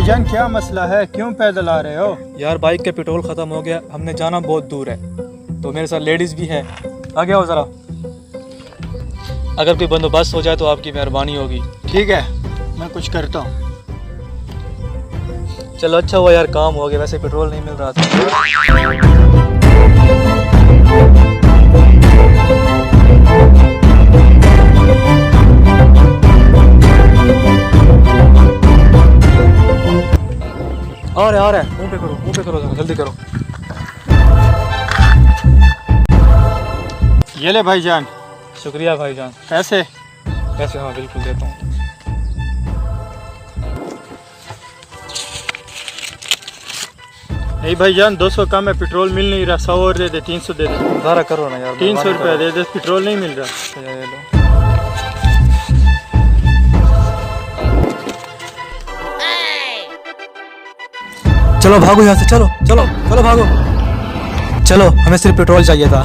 भाईजान क्या मसला है, क्यों पैदल आ रहे हो? यार बाइक का पेट्रोल ख़त्म हो गया, हमने जाना बहुत दूर है, तो मेरे साथ लेडीज़ भी है। आ गया हो ज़रा, अगर कोई बंदोबस्त हो जाए तो आपकी मेहरबानी होगी। ठीक है, मैं कुछ करता हूँ। चलो अच्छा हुआ यार, काम हो गया, वैसे पेट्रोल नहीं मिल रहा था। आ रहा है, मुंह पे करो ज़रा, जल्दी करो। ये ले भाईजान, शुक्रिया भाईजान। पैसे। पैसे हाँ बिल्कुल देता हूँ। नहीं भाईजान, 200 कम है, पेट्रोल मिल नहीं रहा। 100 और दे दे, 300 दे दे। ज़रा करो ना यार, 300 रुपया दे दे, पेट्रोल नहीं मिल रहा। ये लो। चलो भागो यहाँ से, चलो चलो चलो भागो, चलो हमें सिर्फ पेट्रोल चाहिए था।